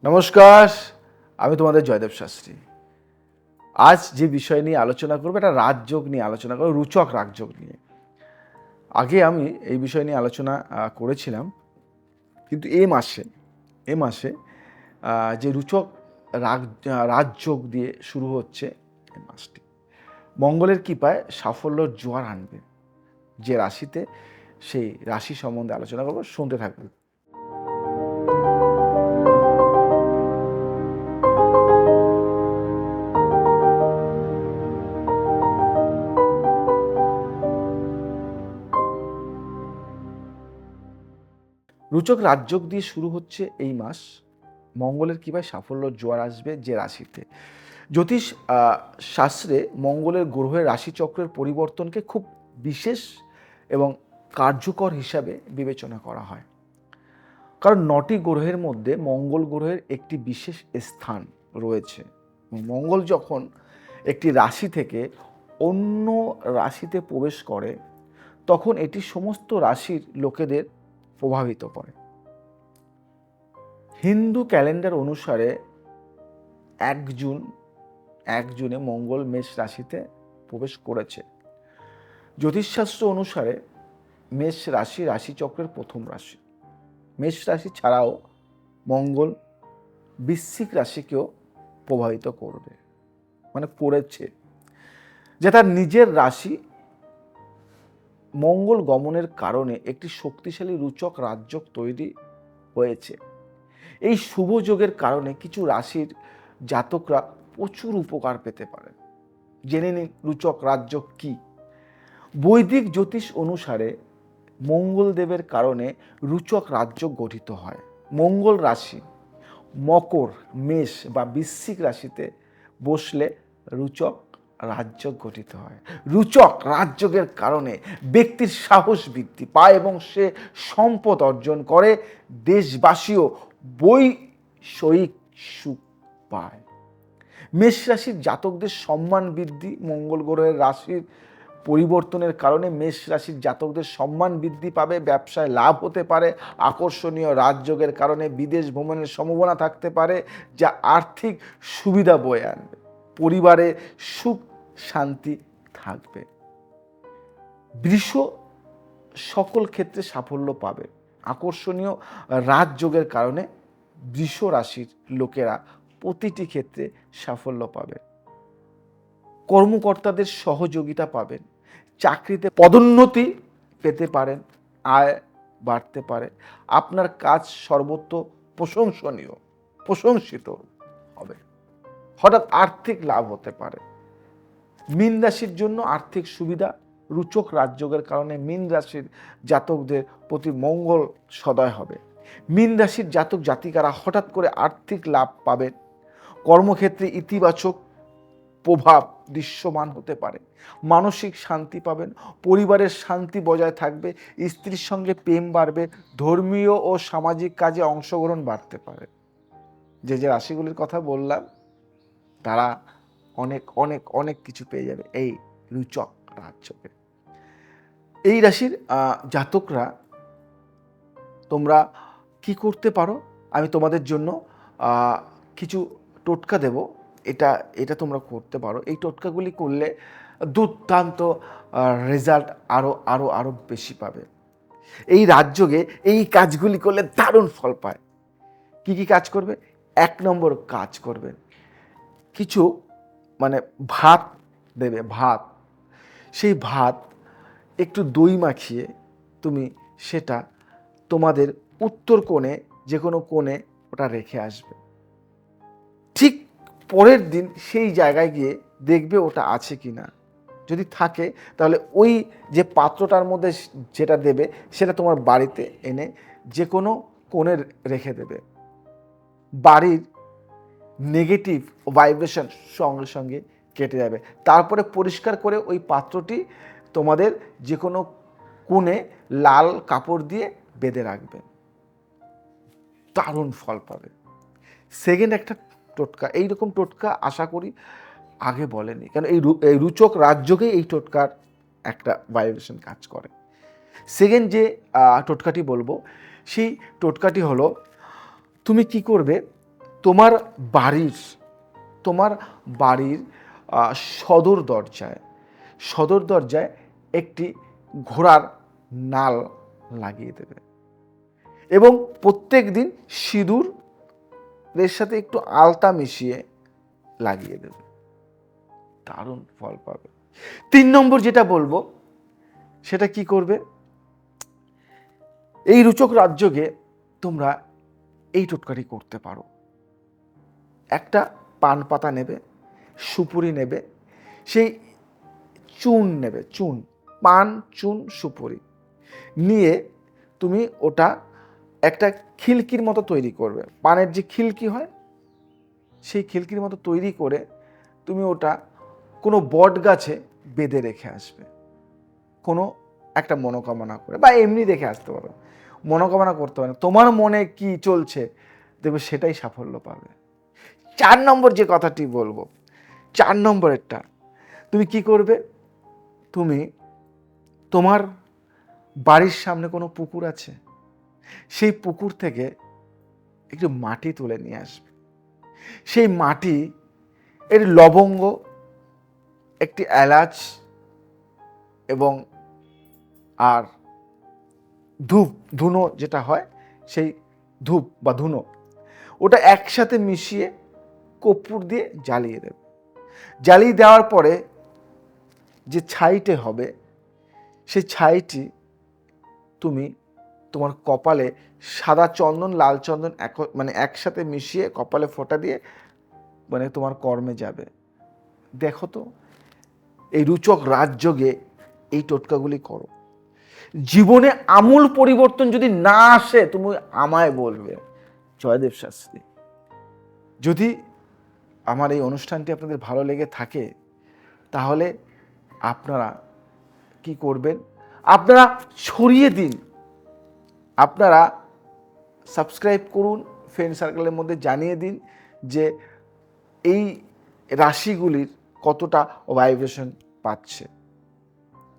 নমস্কার, আমি তোমাদের জয়দেব শাস্ত্রী। আজ যে বিষয় নিয়ে আলোচনা করবো এটা রাজযোগ নিয়ে আলোচনা করবো, রুচক রাজযোগ নিয়ে। আগে আমি এই বিষয় নিয়ে আলোচনা করেছিলাম, কিন্তু এ মাসে যে রুচক রাজযোগ দিয়ে শুরু হচ্ছে এই মাসটি, মঙ্গলের কৃপায় সাফল্যর জোয়ার আনবে। যে রাশিতে, সেই রাশি সম্বন্ধে আলোচনা করবো, শুনতে থাকবে। রুচক রাজযোগ দিয়ে শুরু হচ্ছে এই মাস। মঙ্গলের কৃপায় সাফল্য জোয়ার আসবে যে রাশিতে। জ্যোতিষ শাস্ত্রে মঙ্গলের গ্রহের রাশিচক্রের পরিবর্তনকে খুব বিশেষ এবং কার্যকর হিসাবে বিবেচনা করা হয়, কারণ 9টি গ্রহের মধ্যে মঙ্গল গ্রহের একটি বিশেষ স্থান রয়েছে। মঙ্গল যখন একটি রাশি থেকে অন্য রাশিতে প্রবেশ করে, তখন এটি সমস্ত রাশির লোকেদের প্রভাবিত করে। হিন্দু ক্যালেন্ডার অনুসারে 1 জুনে মঙ্গল মেষ রাশিতে প্রবেশ করেছে। জ্যোতিষশাস্ত্র অনুসারে মেষ রাশি রাশিচক্রের প্রথম রাশি। মেষ রাশি ছাড়াও মঙ্গল বৃশ্চিক রাশিকেও প্রভাবিত করবে, মানে করেছে, যে তার নিজের রাশি। মঙ্গল গমনের কারণে একটি শক্তিশালী রুচক রাজযোগ তৈরি হয়েছে। এই শুভ যোগের কারণে কিছু রাশির জাতকরা প্রচুর উপকার পেতে পারে। জেনে নিন রুচক রাজযোগ কি। বৈদিক জ্যোতিষ অনুসারে মঙ্গল দেবের কারণে রুচক রাজযোগ গঠিত হয়। মঙ্গল রাশি মকর, মেষ বা বৃশ্চিক রাশিতে বসলে রুচক রাজযোগ গঠিত হয়। রুচক রাজযোগের কারণে ব্যক্তির সাহস বৃদ্ধি পায় এবং সে সম্পদ অর্জন করে। দেশবাসীও বৈষয়িক সুখ পায়। মেষ রাশির জাতকদের সম্মান বৃদ্ধি। মঙ্গল গ্রহের রাশির পরিবর্তনের কারণে মেষ রাশির জাতকদের সম্মান বৃদ্ধি পাবে, ব্যবসায় লাভ হতে পারে। আকর্ষণীয় রাজযোগের কারণে বিদেশ ভ্রমণের সম্ভাবনা থাকতে পারে, যা আর্থিক সুবিধা বয়ে আনবে। পরিবারে সুখ শান্তি থাকবে। বৃষ সকল ক্ষেত্রে সাফল্য পাবে। আকর্ষণীয় রাজযোগের কারণে বৃষ রাশির লোকেরা প্রতিটি ক্ষেত্রে সাফল্য পাবে। কর্মকর্তাদের সহযোগিতা পাবেন। চাকরিতে পদোন্নতি পেতে পারেন, আয় বাড়তে পারে। আপনার কাজ সর্বত্র প্রশংসিত হবে। হঠাৎ আর্থিক লাভ হতে পারে। মীন রাশির জন্য আর্থিক সুবিধা। রুচক রাজযোগের কারণে মীন রাশির জাতকদের প্রতি মঙ্গল সদয় হবে। মীন রাশির জাতক জাতিকারা হঠাৎ করে আর্থিক লাভ পাবেন। কর্মক্ষেত্রে ইতিবাচক প্রভাব দৃশ্যমান হতে পারে। মানসিক শান্তি পাবেন। পরিবারের শান্তি বজায় থাকবে। স্ত্রীর সঙ্গে প্রেম বাড়বে। ধর্মীয় ও সামাজিক কাজে অংশগ্রহণ বাড়তে পারে। যে যে রাশিগুলির কথা বললাম, তারা অনেক অনেক অনেক কিছু পেয়ে যাবে এই রুচক রাজযোগে। এই রাশির জাতকরা তোমরা কি করতে পারো, আমি তোমাদের জন্য কিছু টোটকা দেব। এটা তোমরা করতে পারো। এই টোটকাগুলি করলে দুর্দান্ত রেজাল্ট আরও বেশি পাবে। এই রাজযোগে এই কাজগুলি করলে দারুণ ফল পায়। কি কি কাজ করবে? 1 নম্বর কাজ করবে, কিছু ভাত দেবে। ভাত, সেই ভাত একটু দই মাখিয়ে তুমি সেটা তোমাদের উত্তর কোণে, যে কোনো কোণে ওটা রেখে আসবে। ঠিক পরের দিন সেই জায়গায় গিয়ে দেখবে ওটা আছে কি না। যদি থাকে, তাহলে ওই যে পাত্রটার মধ্যে যেটা দেবে, সেটা তোমার বাড়িতে এনে যে কোনো কোণে রেখে দেবে। বাড়ির নেগেটিভ ভাইব্রেশন সঙ্গে সঙ্গে কেটে যাবে। তারপরে পরিষ্কার করে ওই পাত্রটি তোমাদের যে কোনো কোণে লাল কাপড় দিয়ে বেঁধে রাখবে। দারুণ ফল পাবে। সেকেন্ড একটা টোটকা, এইরকম টোটকা আশা করি আগে বলেনি, কারণ এই রুচক রাজযোগে এই টোটকার একটা ভাইব্রেশন কাজ করে। সেকেন্ড যে টোটকাটি বলবো, সেই টোটকাটি হলো, তুমি কি করবে, তোমার বাড়ির তোমার বাড়ির সদর দরজায় একটি ঘোড়ার নাল লাগিয়ে দেবে এবং প্রত্যেক দিন সিঁদুরের সাথে একটু আলতা মিশিয়ে লাগিয়ে দেবে, দারুণ ফল পাবে। 3 নম্বর যেটা বলবো সেটা কি করবে, এই রুচক রাজযোগে তোমরা এই টোটকাটি করতে পারো। একটা পান পাতা নেবে, সুপুরি নেবে, সেই চুন নেবে, চুন, পান, চুন, সুপুরি নিয়ে তুমি ওটা একটা খিলকির মতো তৈরি করবে। পানের যে খিলকি হয় সেই খিলকির মতো তৈরি করে তুমি ওটা কোনো বট গাছে বেঁধে রেখে আসবে, কোনো একটা মনোকামনা করে, বা এমনি রেখে আসতে পারো, মনোকামনা করতে পারো, তোমার মনে কি চলছে দেখবে সেটাই সাফল্য পাবে। 4 নম্বর যে কথাটি বলবো, 4 নম্বরেরটা তুমি কি করবে, তুমি তোমার বাড়ির সামনে কোনো পুকুর আছে, সেই পুকুর থেকে একটু মাটি তুলে নিয়ে আসবে। সেই মাটি এর লবঙ্গ, একটি এলাচ এবং আর ধূপ, ধুনো যেটা হয় সেই ধূপ বা ধুনো, ওটা একসাথে মিশিয়ে কর্পূর দিয়ে জ্বালিয়ে দেবে। জ্বালিয়ে দেওয়ার পরে যে ছাইটে হবে সেই ছাইটি তুমি তোমার কপালে সাদা চন্দন, লাল চন্দন একসাথে মিশিয়ে কপালে ফোঁটা দিয়ে তোমার কর্মে যাবে। দেখো তো, এই রুচক রাজযোগে এই টোটকাগুলি করো, জীবনে আমূল পরিবর্তন যদি না আসে তুমি আমায় বলবে। জয়দেব শাস্ত্রী। যদি আমার এই অনুষ্ঠানটি আপনাদের ভালো লেগে থাকে তাহলে আপনারা কি করবেন, আপনারা ছড়িয়ে দিন, আপনারা সাবস্ক্রাইব করুন, ফ্রেন্ড সার্কেলের মধ্যে জানিয়ে দিন যে এই রাশিগুলির কতটা ভাইব্রেশন পাচ্ছে।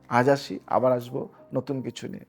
আজ আসি, আবার আসবো নতুন কিছু নিয়ে।